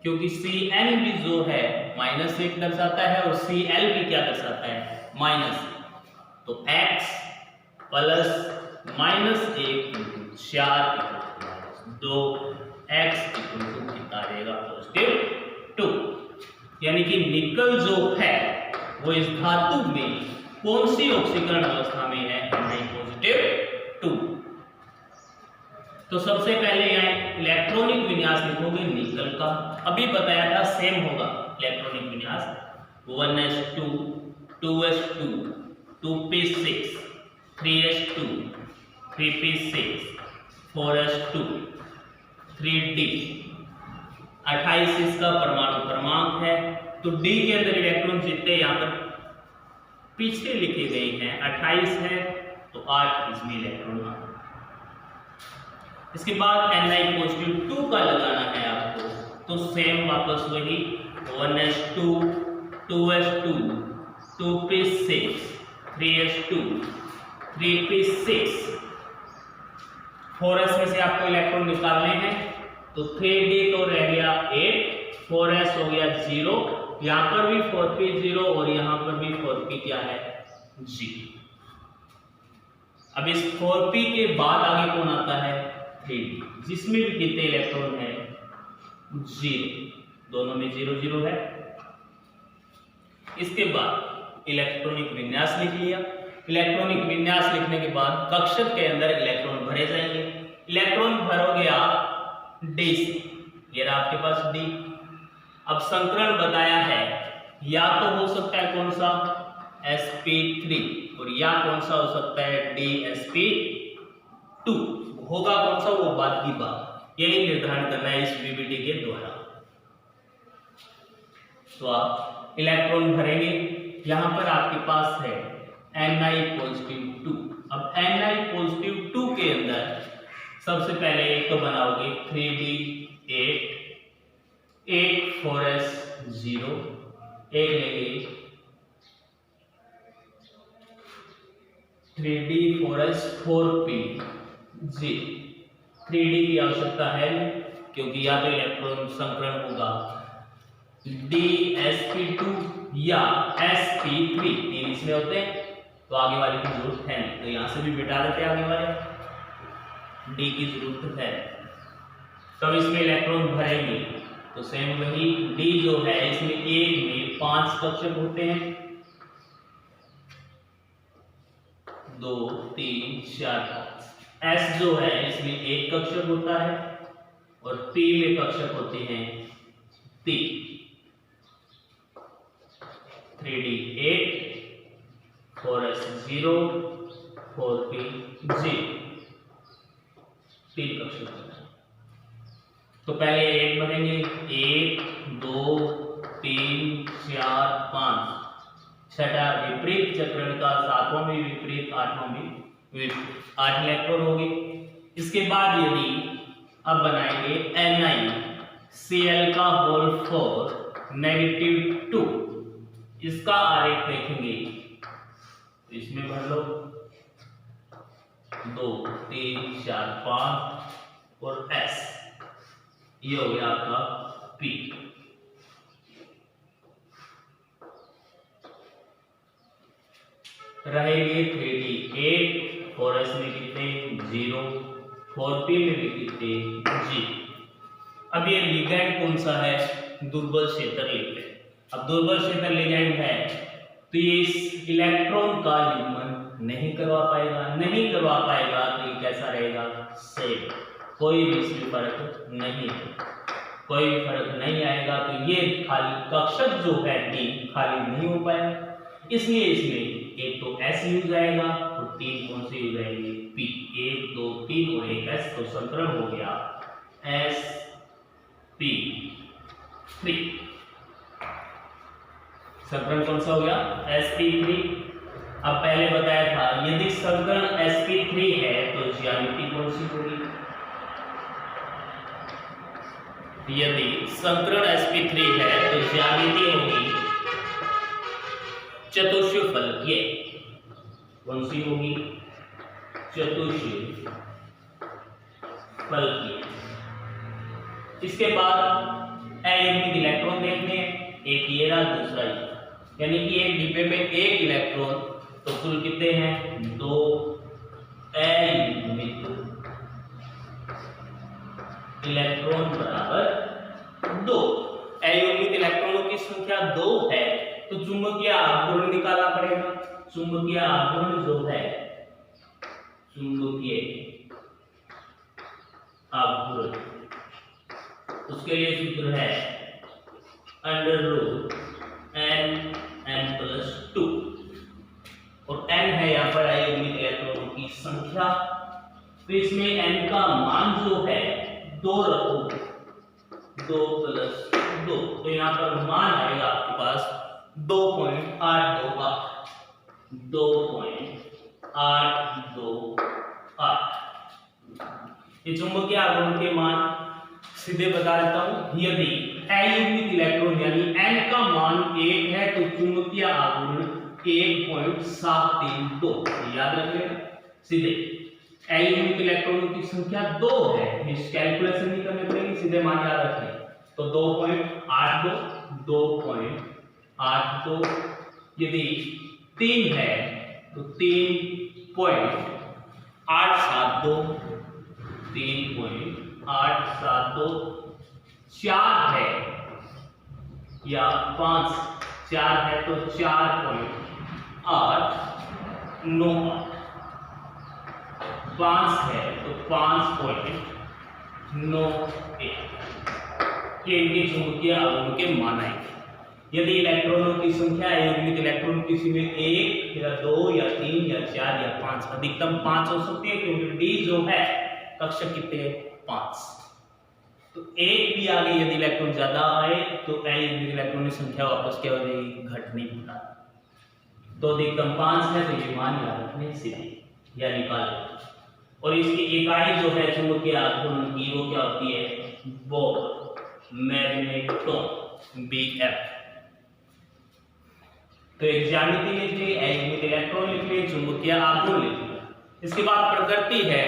क्योंकि Cn भी जो है -1 दर्शाता है और Cl भी क्या दर्शाता है? -1। तो x प्लस -1 × 4 = 2, x = कितना रहेगा? +2। यानी कि निकल जो है वो इस धातु में कौन सी ऑक्सीकरण अवस्था में है? -2। तो सबसे पहले यहाँ इलेक्ट्रॉनिक विन्यास लिखोगे निकल का। अभी बताया था सेम होगा इलेक्ट्रॉनिक विन्यास 1s2 2s2 2p6 3s2 3p6 4s2 3d। 28 इसका परमाणु क्रमांक है। तो D के अंदर इलेक्ट्रॉन जितने यहाँ पर पीछे लिखे गए हैं 28 है तो 8 इसमें इलेक्ट्रॉन इसके बाद Ni+2 का लगाना है आपको, तो सेम वापस वही 1s2 2s2 2p6 3s2 3p6 4s में से आपको इलेक्ट्रॉन निकालने हैं, तो 3d तो रह गया 8, 4s हो गया 0, यहाँ पर भी 4p 0 और यहाँ पर भी 4p क्या है 0। अब इस 4p के बाद आगे कौन आता है 3d, जिसमें भी कितने इलेक्ट्रॉन है 0, दोनों में 0 0 है। इसके बाद इलेक्ट्रॉनिक विन्यास लिख लिया। इलेक्ट्रॉनिक विन्यास लिखने के बाद कक्षक के अंदर इलेक्ट्रॉन भरे जाएंगे। इलेक्ट्रॉन भरोगे आप डी से, ये रहा आपके पास डी। अब संकरण बताया है, या तो हो सकता है कौन सा sp3 और या कौन सा हो सकता है dsp2, होगा कौन सा वो बात की बात, यही निर्धारण करना है इस वीबीटी के द्वारा। तो आप इलेक्ट्रॉन भरेंगे, यहां पर आपके पास है Ni+2। अब Ni+2 के अंदर सबसे पहले एक तो बनाओगे 3d8 8 4s 0, एक लेंगे 3d 4s 4p 0। 3d की आवश्यकता है क्योंकि या तो इलेक्ट्रॉन संकरण होगा dsp2 या sp3, तीन इसमें होते हैं, तो आगे वाले की जरूरत है नहीं, तो यहां से भी बिठा देते हैं, आगे वाले डी की जरूरत है। तब इसमें इलेक्ट्रॉन भरेंगे तो सेम वही डी जो है इसमें एक में 5 कक्षक होते हैं, 2 3 4 5। एस जो है इसमें एक कक्षक होता है और पी में कक्षक होते हैं 3, 3d8 4s 0 4p 0, 3 कक्षक होता है। तो पहले एक भरेंगे 1 2 3 4 5, छठा विपरीत चक्रण का, सातवां भी विपरीत, आठवां भी विपरीत, 8 इलेक्ट्रॉन होंगे। इसके बाद यदि अब बनाएंगे NiCl का होल 4 -2, इसका आरेख देखेंगे, इसमें भर लो 2 3 4 5 और S, ये हो गया आपका P। रहेंगे 3d8 4s में कितने 0, 4p में भी कितने 0। अब ये लिगैंड कौन सा है, दुर्बल क्षेत्र लिगैंड। अब दुर्बल क्षेत्र लिगैंड है तो ये इस इलेक्ट्रॉन का युग्मन नहीं करवा पाएगा, तो ये कैसा रहेगा सेम, कोई भी इसमें फर्क नहीं है, कोई भी फर्क नहीं आएगा। तो ये खाली कक्षक जो है डी खाली नहीं हो पाएगा, इसलिए इसमें एक तो S यूज आएगा और 3 कौन से यूज आएंगे P, 1 2 3 और एक S, तो संकरण हो गया sp3। संकरण कौन सा हो गया sp3। अब पहले बताया था यदि संकरण sp3 है तो ज्यामिति कौन सी होगी, यदि संकरण sp3 है तो ज्यामिति होगी चतुष्फलकीय। कौन सी होगी चतुष्फलकीय। इसके बाद अयुग्मित इलेक्ट्रॉन देखने हैं, एक ये रहा दूसरा ये, यानी कि एक डिब्बे में एक इलेक्ट्रॉन, तो कुल कितने हैं 2 अयुग्मित इलेक्ट्रॉन बराबर 2। अयुग्मित इलेक्ट्रॉनों की संख्या 2 है तो चुंबकीय आघूर्ण निकालना पड़ेगा। चुंबकीय आघूर्ण जो है, चुंबकीय आघूर्ण, उसके लिए सूत्र है √n+2 और n है यहाँ पर अयुग्मित इलेक्ट्रॉनों की संख्या, तो इसमें n का मान जो है 2 रखो, 2+2, तो यहाँ पर मान आएगा आपके पास 2.828 2.828। ये चुंबकीय आघूर्ण के मान सीधे बता देता हूं। यदि अयुग्मित इलेक्ट्रॉन यानी n का मान 1 है तो चुंबकीय आघूर्ण 1.732 याद रख लेना सीधे। अयुग्मित इलेक्ट्रॉनों की संख्या 2 है, इस कैलकुलेशन नहीं करने पड़ेगी, सीधे मान याद रखने। तो 2.82 यदि 3 है तो 3.872 4 है या 4 है तो 4.898 5 है तो 5.91 ये इनके चुंबकीय आघूर्ण के मान आएंगे। यदि इलेक्ट्रॉनों की संख्या अयुग्मित इलेक्ट्रॉन किसी में 1 या 2 या 3 या 4 या 5 अधिकतम 5 हो सकती है, क्योंकि डी जो है कक्षक कितने 5, तो एक भी आगे यदि इलेक्ट्रॉन ज्यादा आए तो अयुग्मित इलेक्ट्रॉन की संख्या वापस क्या हो जाएगी, घटनी होगा। तो अधिकतम 5 है तो ये मान याद रखने सीधे या निकाल। और इसकी इकाई जो है चुंबकीय आघूर्ण की वो क्या होती है, वो मैग्नेटो BF। तो एक ज्यामिति लिख ली, अयुग्मित इलेक्ट्रॉन लिख ली, चुंबकीय आघूर्ण लिख लिया। इसके बाद प्रकृति है।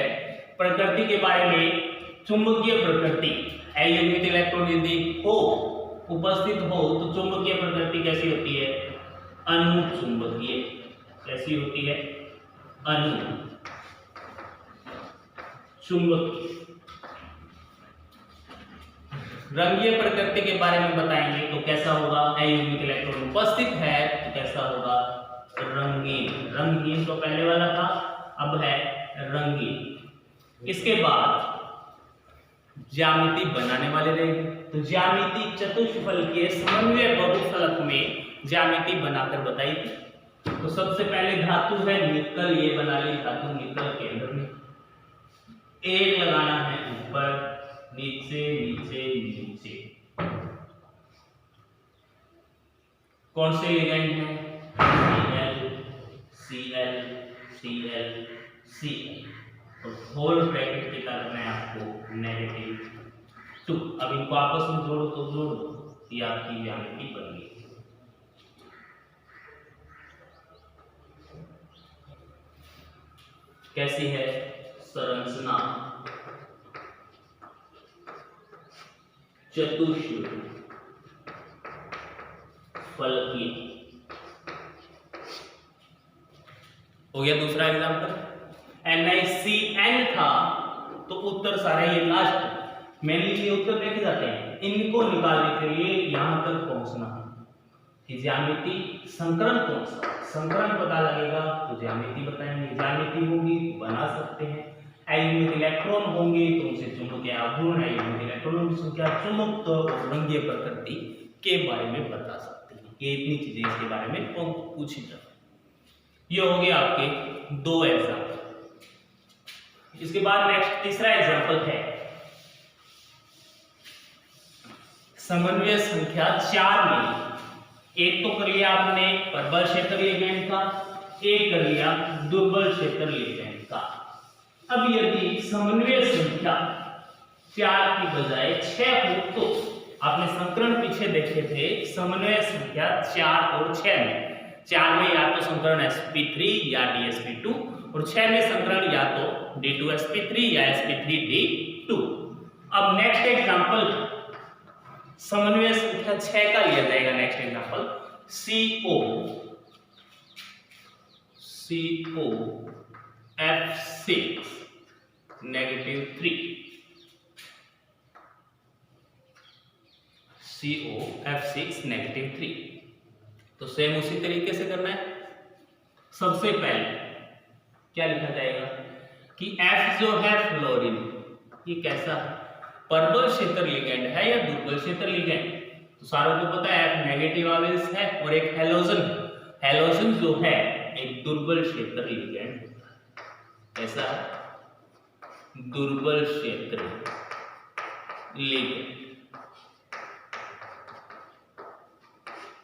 प्रकृति के बारे में चुंबकीय प्रकृति, अयुग्मित इलेक्ट्रॉन यदि हो उपस्थित हो तो चुंबकीय प्रकृति कैसी होती है, अनुचुंबकीय। कैसी होती है, अनुचुंबकीय। रंगीय प्रकृति के बारे में बताएंगे तो कैसा होगा, अयुग्मित इलेक्ट्रॉन उपस्थित है तो कैसा होगा, रंगीन। रंगीन तो पहले वाला था, अब है रंगीन। इसके बाद ज्यामिति बनाने वाले रहेंगे, तो ज्यामिति चतुष्फलकीय समन्वय बहुफलक में ज्यामिति बनाकर बताई थी। तो सबसे पहले धातु है निकल, ये बना ली धातु निकल केंद्र में, एक लगाना है ऊपर, नीचे नीचे नीचे। कौन से लिगेंड हैं, Cl Cl Cl और होल ब्रैकेट के कारण मैं आपको -2। अब इनको आपस में जोड़ो तो जोड़ दो, ये आपकी ज्यामिति बन गई। कैसी है संरचना, चतुष्फलकीय। हो गया दूसरा एग्जांपल। NiCN था तो उत्तर सारे ये लास्ट मेनली ये उत्तर देखे जाते हैं, इनको निकालने के लिए यहां तक पहुंचना है कि ज्यामिति संकरण कौन सा, संकरण पता लगेगा तो ज्यामिति बताएंगे। ज्यामिति होगी बना सकते हैं, अयुग्मित इलेक्ट्रॉन होंगे तो उनसे चुंबकीय आघूर्ण, अयुग्मित इलेक्ट्रॉनों की संख्या, चुंबकत्व और रंगीय प्रकृति के बारे में बता सकते हैं। ये इतनी चीजें इसके बारे में पूछी जाती। ये हो गया आपके 2 एग्जाम्पल। इसके बाद नेक्स्ट तीसरा एग्जाम्पल है समन्वय संख्या 4 में। एक तो कर लिया आपने प्रबल क्षेत्र लिगेंड का, एक कर लिया दुर्बल क्षेत्र लिगेंड का। अब यदि समन्वय संख्या 4 की बजाय 6 हो तो आपने संकरण पीछे देखे थे, समन्वय संख्या 4 और 6 में, 4 में या तो संकरण sp3 या dsp2 और 6 में संकरण या तो d2sp3 या sp3d2। अब नेक्स्ट एग्जांपल समन्वय संख्या 6 का लिया जाएगा। Next example COF6 -3, COF6 -3। तो सेम उसी तरीके से करना है। सबसे पहले क्या लिखा जाएगा कि F जो है फ्लोरीन, ये कैसा प्रबल क्षेत्र लिगेंड है या दुर्बल क्षेत्र लिगेंड। तो सारों को पता है F नेगेटिव आवेश है और एक हैलोजन है। हैलोजन जो है एक दुर्बल क्षेत्र लिगेंड, ऐसा दुर्बल क्षेत्र लिगेंड।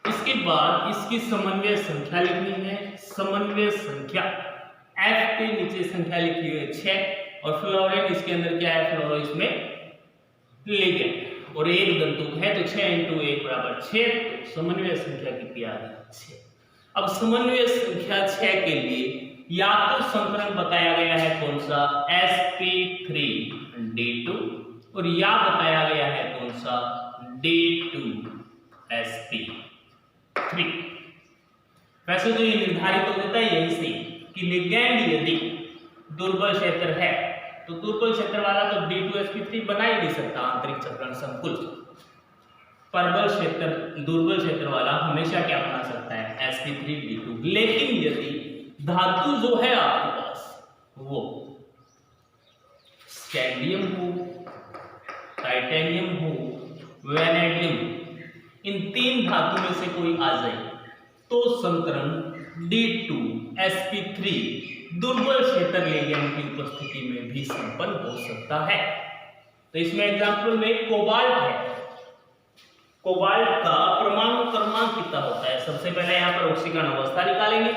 इसके बाद इसकी समन्वय संख्या लिखनी है। समन्वय संख्या F के नीचे संख्या लिखी हुई है 6 और फ्लोरीन इसके अंदर क्या है, फ्लोरो इसमें लिगेंड, और एक दंतुक है तो 6 × 1 = 6, तो समन्वय संख्या कितनी आ रही है, 6। अब समन्वय संख्या 6 के लिए या तो संकरण बताया गया है कौन सा, sp3d2, और या बताया गया है कौन सा, d2sp3। वैसे तो ये निर्धारित हो जाता है यही से कि लिगेंड यदि दुर्बल क्षेत्र है तो दुर्बल क्षेत्र वाला तो d2sp3 बना ही नहीं सकता आंतरिक चक्रण संकुल। प्रबल क्षेत्र दुर्बल क्षेत्र वाला हमेशा क्या बना सकता है, sp3d2। लेकिन यदि धातु जो है आपके पास वो स्कैंडियम हो, टाइटेनियम हो, वैनेडियम, इन 3 धातु में से कोई आ जाए तो संकरण d2sp3 दुर्बल क्षेत्र लिगेंड की उपस्थिति में भी संपन्न हो सकता है। तो इसमें एग्जांपल में कोबाल्ट है, कोबाल्ट का परमाणु क्रमांक कितना होता है, सबसे पहले यहाँ पर ऑक्सीकरण अवस्था निकालेंगे।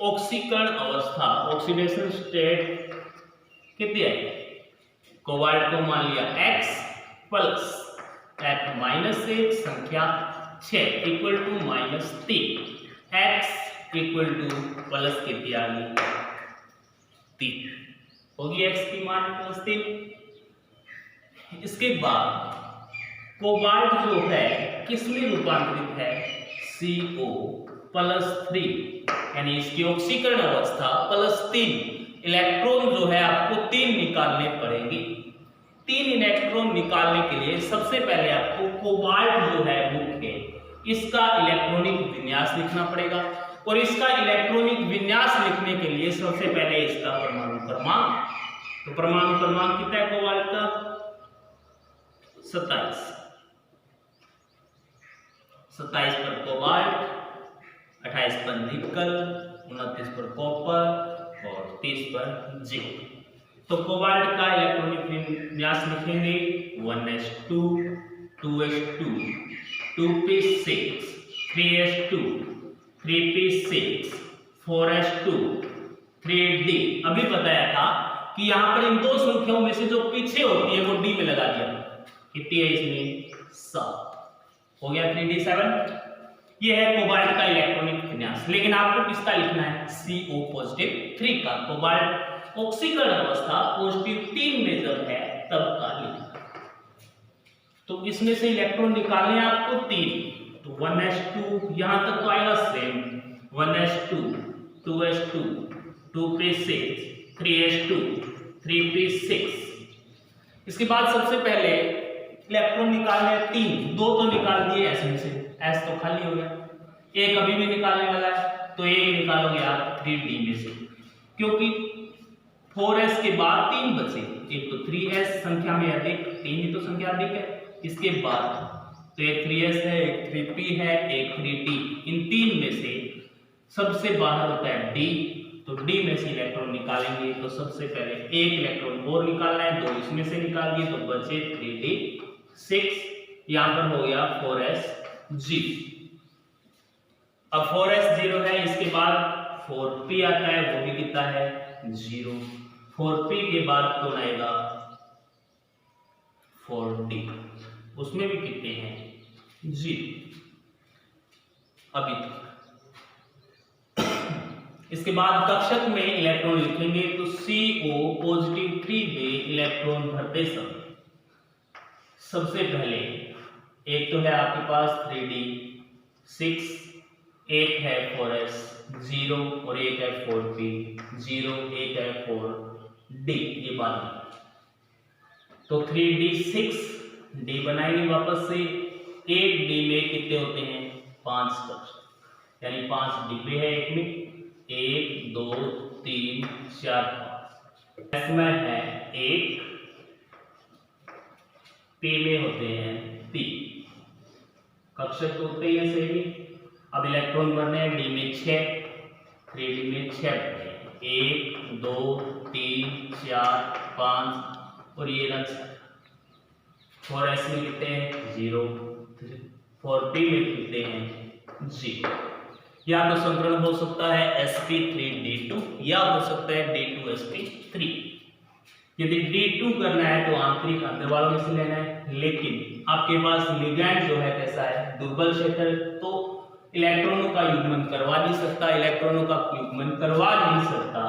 ऑक्सीकरण अवस्था, ऑक्सीडेशन स्टेट कितनी है, कोबाल्ट को मान लिया x प्लस F-1 संख्या 6 = -3, x = प्लस कितनी आ गई, 3 होगी x की मान +3। इसके बाद कोबाल्ट जो है किसमें रूपांतरित है, CO+3, यानी इसकी ऑक्सीकरण अवस्था +3, इलेक्ट्रॉन जो है आपको 3 निकालने पड़ेंगे। 3 इलेक्ट्रॉन निकालने के लिए सबसे पहले आपको कोबाल्ट जो है मुख्य, इसका इलेक्ट्रॉनिक विन्यास लिखना पड़ेगा, और इसका इलेक्ट्रॉनिक विन्यास लिखने के लिए सबसे पहले इसका परमाणु क्रमांक, तो परमाणु क्रमांक कितना है कोबाल्ट का, 27 पर कोबाल्ट, 28 पर निकल, 29 पर कॉपर और 30 पर जिंक। तो कोबाल्ट का इलेक्ट्रॉनिक विन्यास लिखेंगे 1s2 2s2 2p6 3s2 3p6 4s2 3d। अभी बताया था कि यहाँ पर इन 2 संख्याओं में से जो पीछे होती है वो d में लगा दिया, कितनी है इसमें, 7 हो गया, 3d7। ये है कोबाल्ट का इलेक्ट्रॉनिक विन्यास। लेकिन आपको किसका लिखना है, CO+3 का। कोबाल्ट ऑक्सीकरण अवस्था +3 में जब है तब का लिखना। तो इसमें से इलेक्ट्रॉन निकालने आपको 3, तो 1s2 यहां तक तो आएगा same, 1s2 2s2 2p6 3s2 3p6। इसके बाद सबसे पहले इलेक्ट्रॉन निकालने 3, 2 तो निकाल दिए s में से, s तो खाली हो गया, एक अभी भी निकालने वाला है तो एक निकालोगे आप 3d में से, क्योंकि 4s के बाद 3 बचे, एक तो 3s संख्या में अधिक, 3 ही तो संख्या अधिक है, इसके बाद तो एक 3s है, एक 3p है, एक 3d, इन 3 में से सबसे बाहर होता है d, तो d में से इलेक्ट्रॉन निकालेंगे। तो सबसे पहले एक इलेक्ट्रॉन और निकालना है, 2 इसमें से निकाल दिए तो बचे 3d6, यहां पर हो गया 4s0। अब 4s 0 है, इसके बाद 4p आता है, वो भी कितना है 0। 4p के बाद कौन आएगा 4d, उसमें भी कितने हैं 0 अभी तक। इसके बाद कक्षक में इलेक्ट्रॉन लिखेंगे तो CO+3 में इलेक्ट्रॉन भरते समय सबसे पहले एक तो है आपके पास 3d6, एक है 4s0 और एक है 4p0, एक है 4d, ये बात। तो 3d6 d बनाएंगे वापस से, एक d में कितने होते हैं 5 कक्षक, यानी 5 डिब्बे है एक में, 1 2 3 4 5, इसमें है 1, p में होते हैं 3 कक्षक, तो होते हैं सही। अब इलेक्ट्रॉन भरने हैं d में 6, 3d में 6, 1 2 3 4 5 और ये रहा 4s में कितने हैं 0, 4p में कितने हैं 0। या तो संकरण हो सकता है sp3d2 या हो सकता है d2sp3। यदि D2 करना है तो आंतरिक अंदर वालों में से लेना है, लेकिन आपके पास लिगैंड जो है कैसा है, दुर्बल क्षेत्र, तो इलेक्ट्रॉनों का युग्मन करवा नहीं सकता, इलेक्ट्रॉनों का युग्मन करवा नहीं सकता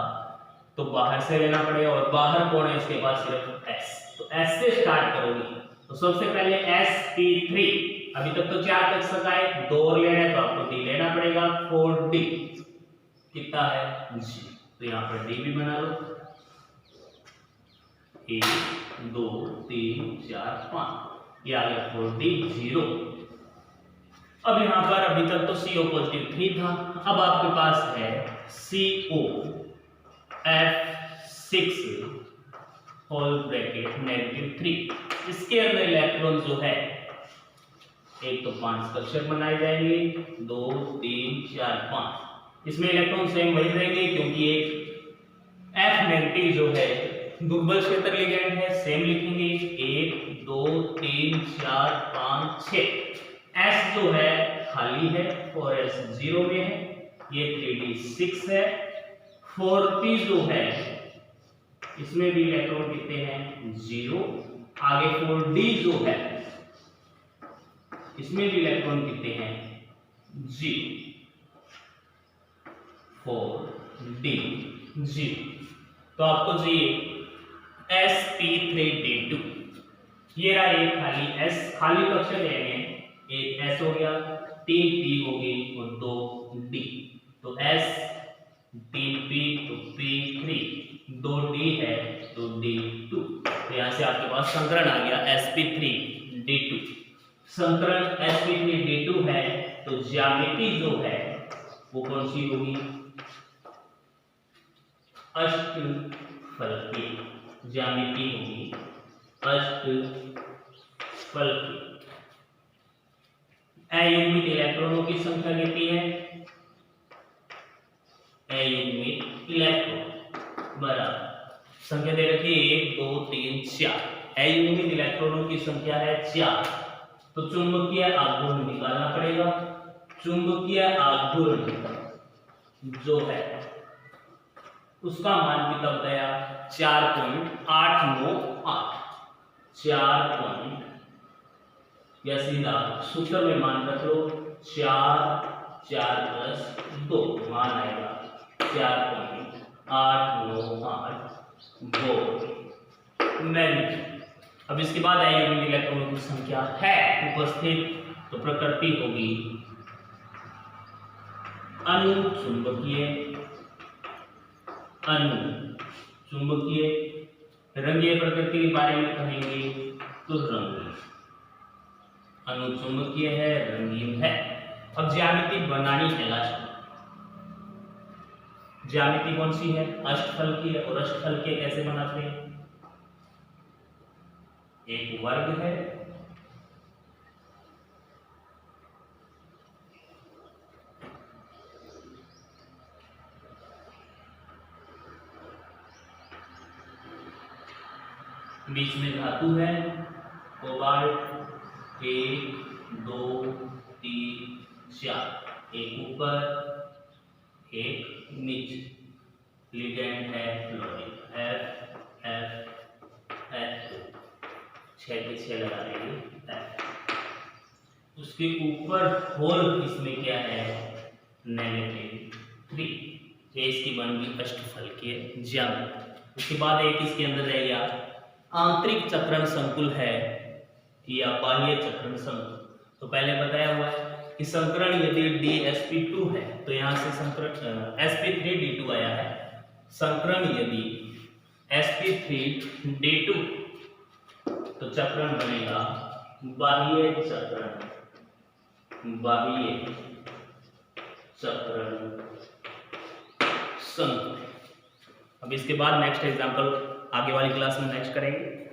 तो बाहर से लेना पड़ेगा, और बाहर कौन है इसके पास, सिर्फ S। तो S से स्टार्ट करोगे तो सबसे पहले sp3, अभी तक तो 4 तक सका है, 2 और लेना है तो आपको D लेना पड़ेगा, 4D कितना है G, तो यहाँ पर D भी बना लो, 1 2 3 4 5, ये आ गया 4D 0। अब यहाँ पर अभी तक तो CO पॉजिटिव 3 था, अब आपके पास है CO F6 whole bracket negative 3, इसके अंदर इलेक्ट्रॉन जो है एक तो 5 कक्षक बनाए जाएंगे, 2 3 4 5, इसमें इलेक्ट्रॉन सेम वही रहेंगे क्योंकि एक F नेगेटिव जो है दुर्बल क्षेत्र लिगैंड है, सेम लिखेंगे 1 2 3 4 5 6, S जो है खाली है और S 0 में है, ये 3D6 है, 4P जो है इसमें भी इलेक्ट्रॉन कितने हैं 0, आगे 4D जो है इसमें भी इलेक्ट्रॉन कितने हैं 0, 4D 0। तो आपको चाहिए sp3d2, ये रहा एक खाली S, खाली कक्षक लेने, एक S हो गया, 3 P हो गई और 2 D, तो S 3 P तो P3, 2 D है तो D2, तो यहाँ से आपके पास संकरण आ गया sp3d2। संकरण sp3d2 है तो ज्यामिति जो है वो कौन सी होगी, अष्टफलकी ज्यामिति होगी, अष्टफलकी। अयुग्मित इलेक्ट्रॉनों की संख्या कितनी है, अयुग्मित इलेक्ट्रॉन बराबर संख्या दे रखी है 1 2 3 4, अयुग्मित इलेक्ट्रॉनों की संख्या है 4, तो चुंबकीय आघूर्ण निकालना पड़ेगा, चुंबकीय आघूर्ण जो है उसका मान कितना बताया 4.898, 4 या सीधा सूत्र में मान रख लो 4 4 + 2, मान आएगा 4.898 वोल्ट मैग्नीट्यूड। अब इसके बाद अयुग्मित इलेक्ट्रॉनों की संख्या है उपस्थित, तो प्रकृति होगी अनुचुंबकीय, अनुचुंबकीय, रंगीय प्रकृति के बारे में कहेंगे तो रंगीन, अनुचुंबकीय है, रंगीन है। अब ज्यामिति बनानी है लास्ट, ज्यामिति कौन सी है, अष्टफलकीय है, और अष्टफलकीय कैसे बनाते हैं, एक वर्ग है, बीच में धातु है कोबाल्ट, 1 2 3 4, एक ऊपर एक नीचे, लिगैंड है फ्लोरीन, F F F 6 के 6 लगा लेंगे F। उसके ऊपर होल इसमें क्या है -3, ये इसकी बन गई अष्टफलकीय ज्यामिति। उसके बाद एक इसके अंदर रह गया आंतरिक चक्रण संकुल है या बाह्य चक्रण संकुल। तो पहले बताया हुआ है कि संकरण यदि DsP2 है तो यहाँ से संकरण sp3d2 आया है, संकरण यदि sp3d2 तो चक्रण बनेगा बाह्य चक्रण, बाह्य चक्रण संकुल। अब इसके बाद नेक्स्ट एग्जांपल आगे वाली क्लास में नेक्स्ट करेंगे।